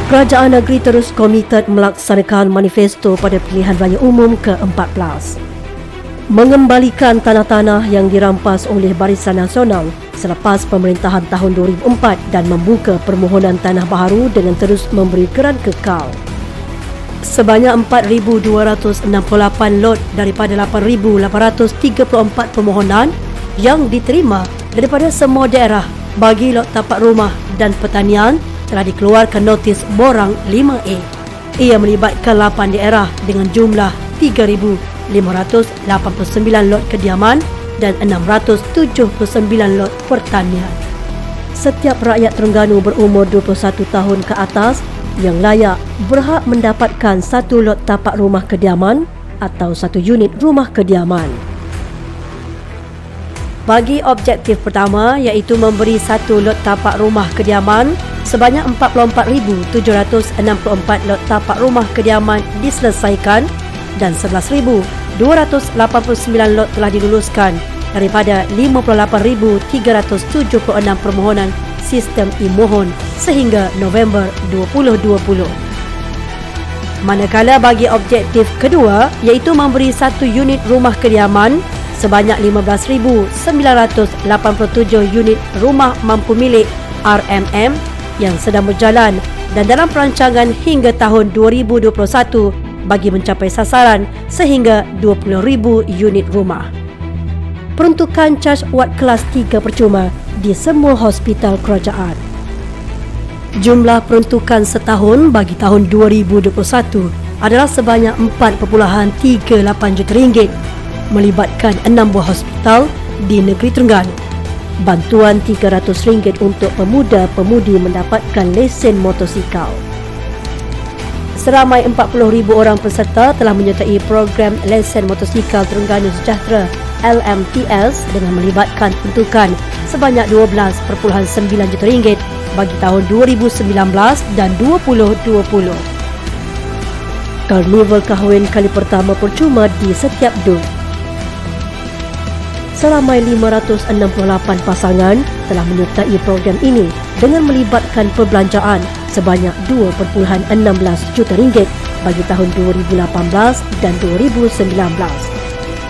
Kerajaan negeri terus komited melaksanakan manifesto pada pilihan raya umum ke-14. Mengembalikan tanah-tanah yang dirampas oleh Barisan Nasional selepas pemerintahan tahun 2004 dan membuka permohonan tanah baharu dengan terus memberi geran kekal. Sebanyak 4,268 lot daripada 8,834 permohonan yang diterima daripada semua daerah bagi lot tapak rumah dan pertanian telah dikeluarkan notis borang 5A. Ia melibatkan 8 daerah dengan jumlah 3,589 lot kediaman dan 679 lot pertanian. Setiap rakyat Terengganu berumur 21 tahun ke atas yang layak berhak mendapatkan 1 lot tapak rumah kediaman atau 1 unit rumah kediaman. Bagi objektif pertama iaitu memberi 1 lot tapak rumah kediaman, sebanyak 44,764 lot tapak rumah kediaman diselesaikan dan 11,289 lot telah diluluskan daripada 58,376 permohonan sistem e-mohon sehingga November 2020. Manakala bagi objektif kedua iaitu memberi 1 unit rumah kediaman, sebanyak 15,987 unit rumah mampu milik RMM yang sedang berjalan dan dalam perancangan hingga tahun 2021 bagi mencapai sasaran sehingga 20,000 unit rumah. Peruntukan caj wad kelas 3 percuma di semua hospital kerajaan. Jumlah peruntukan setahun bagi tahun 2021 adalah sebanyak 4.38 juta ringgit melibatkan 6 buah hospital di negeri Terengganu. Bantuan RM300 untuk pemuda-pemudi mendapatkan lesen motosikal. Seramai 40,000 orang peserta telah menyertai program lesen motosikal Terengganu Sejahtera LMTS dengan melibatkan peruntukan sebanyak RM12.9 juta bagi tahun 2019 dan 2020. Karnival kahwin kali pertama percuma di setiap dun. Seramai 568 pasangan telah menyertai program ini dengan melibatkan perbelanjaan sebanyak RM2.16 juta bagi tahun 2018 dan 2019.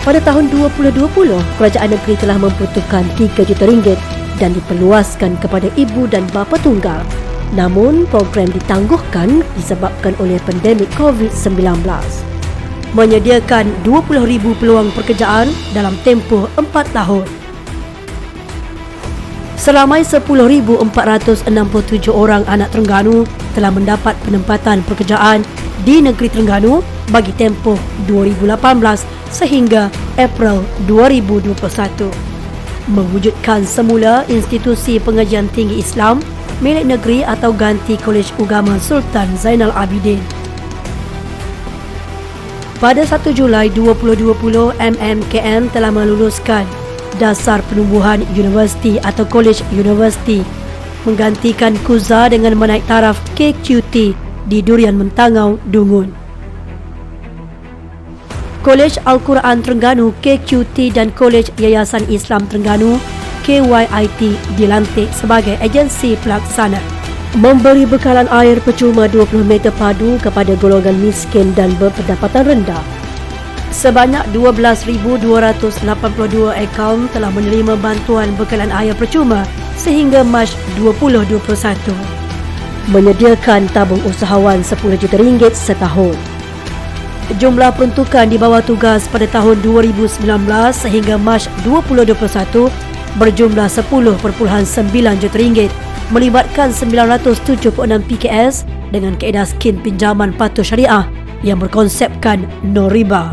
Pada tahun 2020, kerajaan negeri telah memperuntukkan RM3 juta dan diperluaskan kepada ibu dan bapa tunggal. Namun, program ditangguhkan disebabkan oleh pandemik COVID-19. Menyediakan 20,000 peluang pekerjaan dalam tempoh 4 tahun. Seramai 10,467 orang anak Terengganu telah mendapat penempatan pekerjaan di negeri Terengganu bagi tempoh 2018 sehingga April 2021. Mewujudkan semula institusi pengajian tinggi Islam milik negeri atau ganti Kolej Ugama Sultan Zainal Abidin. Pada 1 Julai 2020, MMKM telah meluluskan Dasar Penumbuhan Universiti atau Kolej Universiti menggantikan KUZA dengan menaik taraf KQT di Durian Mentangau, Dungun. Kolej Al-Quran Terengganu KQT dan Kolej Yayasan Islam Terengganu KYIT dilantik sebagai agensi pelaksana. Memberi bekalan air percuma 20 meter padu kepada golongan miskin dan berpendapatan rendah. Sebanyak 12,282 akaun telah menerima bantuan bekalan air percuma sehingga Mac 2021. Menyediakan tabung usahawan RM10 juta setahun. Jumlah peruntukan di bawah tugas pada tahun 2019 sehingga Mac 2021 berjumlah RM10.9 juta melibatkan 976 PKS dengan kaedah skim pinjaman patuh syariah yang berkonsepkan no riba.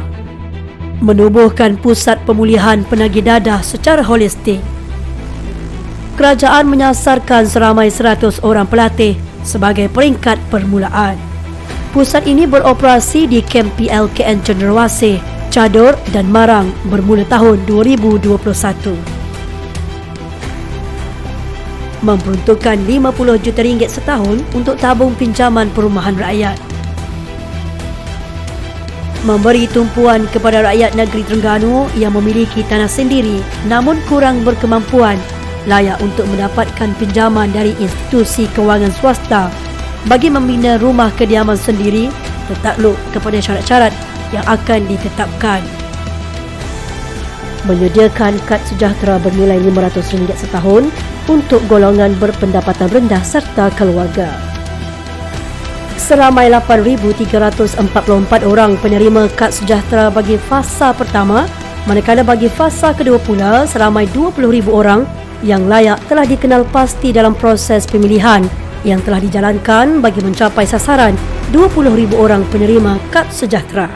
Menubuhkan pusat pemulihan penagih dadah secara holistik. Kerajaan menyasarkan seramai 100 orang pelatih sebagai peringkat permulaan. Pusat ini beroperasi di kem PLKN Cenderawasih, Cador dan Marang bermula tahun 2021. Memperuntukkan RM50 juta setahun untuk tabung pinjaman perumahan rakyat. Memberi tumpuan kepada rakyat negeri Terengganu yang memiliki tanah sendiri namun kurang berkemampuan layak untuk mendapatkan pinjaman dari institusi kewangan swasta bagi membina rumah kediaman sendiri tertakluk kepada syarat-syarat yang akan ditetapkan. Menyediakan kad sejahtera bernilai RM500 setahun untuk golongan berpendapatan rendah serta keluarga. Seramai 8,344 orang penerima kad sejahtera bagi fasa pertama, manakala bagi fasa kedua pula seramai 20,000 orang yang layak telah dikenal pasti dalam proses pemilihan yang telah dijalankan bagi mencapai sasaran 20,000 orang penerima kad sejahtera.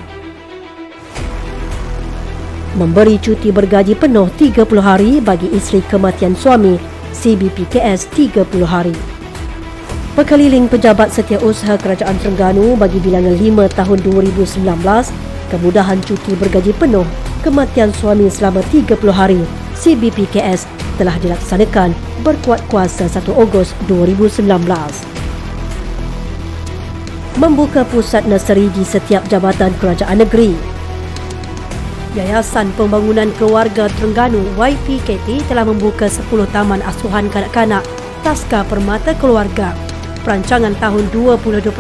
Memberi cuti bergaji penuh 30 hari bagi isteri kematian suami, CBPKS 30 hari. Pekeliling Pejabat Setiausaha Kerajaan Terengganu bagi bilangan 5 tahun 2019, kemudahan cuti bergaji penuh kematian suami selama 30 hari, CBPKS telah dilaksanakan berkuat kuasa 1 Ogos 2019. Membuka pusat nursery di setiap jabatan kerajaan negeri. Yayasan Pembangunan Keluarga Terengganu YPKT telah membuka 10 taman asuhan kanak-kanak Taska Permata Keluarga. Perancangan tahun 2021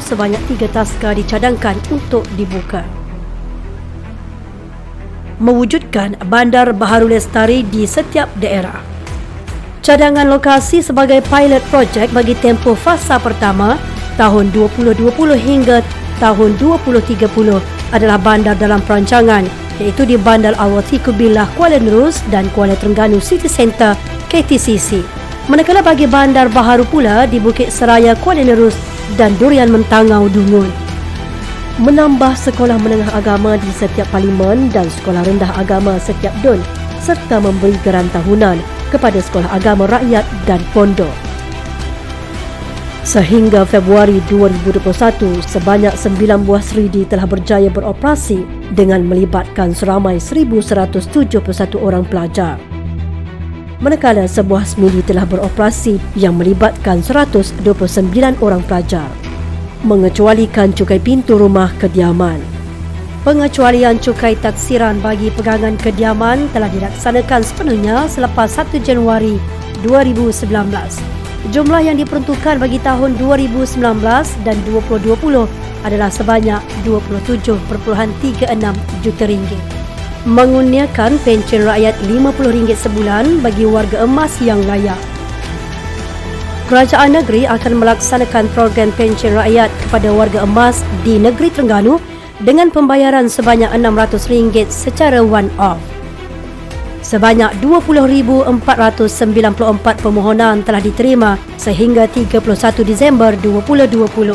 sebanyak 3 taska dicadangkan untuk dibuka. Mewujudkan Bandar Baharu Lestari di setiap daerah. Cadangan lokasi sebagai pilot projek bagi tempoh fasa pertama tahun 2020 hingga tahun 2030 adalah bandar dalam perancangan, iaitu di Bandar Al-Watiku Billah Kuala Nerus dan Kuala Terengganu City Centre KTCC. Manakala bagi bandar baharu pula di Bukit Seraya Kuala Nerus dan Durian Mentangau Dungun. Menambah sekolah menengah agama di setiap parlimen dan sekolah rendah agama setiap DUN serta memberi geran tahunan kepada sekolah agama rakyat dan pondok. Sehingga Februari 2021, sebanyak 9 buah seridi telah berjaya beroperasi dengan melibatkan seramai 1,171 orang pelajar. Manakala sebuah semidi telah beroperasi yang melibatkan 129 orang pelajar. Mengecualikan cukai pintu rumah kediaman. Pengecualian cukai taksiran bagi pegangan kediaman telah dilaksanakan sepenuhnya selepas 1 Januari 2019. Jumlah yang diperuntukkan bagi tahun 2019 dan 2020 adalah sebanyak RM27.36 juta. Mengurniakan pencen rakyat RM50 sebulan bagi warga emas yang layak. Kerajaan negeri akan melaksanakan program pencen rakyat kepada warga emas di negeri Terengganu dengan pembayaran sebanyak RM600 secara one-off. Sebanyak 20,494 permohonan telah diterima sehingga 31 Disember 2020.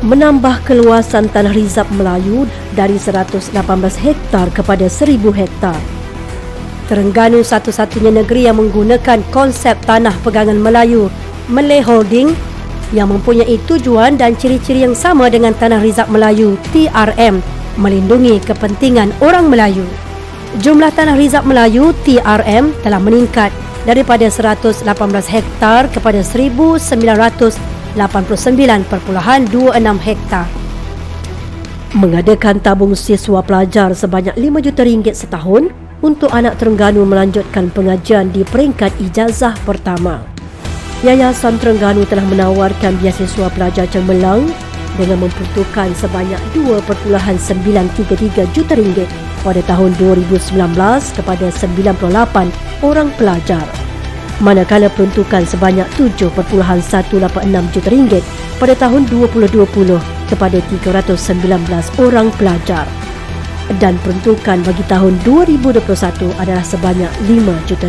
Menambah keluasan tanah rizab Melayu dari 118 hektar kepada 1,000 hektar. Terengganu satu-satunya negeri yang menggunakan konsep tanah pegangan Melayu, Malay Holding, yang mempunyai tujuan dan ciri-ciri yang sama dengan tanah rizab Melayu, TRM, melindungi kepentingan orang Melayu. Jumlah tanah rizab Melayu TRM telah meningkat daripada 118 hektar kepada 1,989.26 hektar. Mengadakan tabung siswa pelajar sebanyak RM5 juta setahun untuk anak Terengganu melanjutkan pengajian di peringkat ijazah pertama. Yayasan Terengganu telah menawarkan beasiswa pelajar cemerlang dengan memperuntukkan sebanyak RM2.933 juta pada tahun 2019 kepada 98 orang pelajar. Manakala peruntukan sebanyak RM7.186 juta pada tahun 2020 kepada 319 orang pelajar. Dan peruntukan bagi tahun 2021 adalah sebanyak RM5 juta.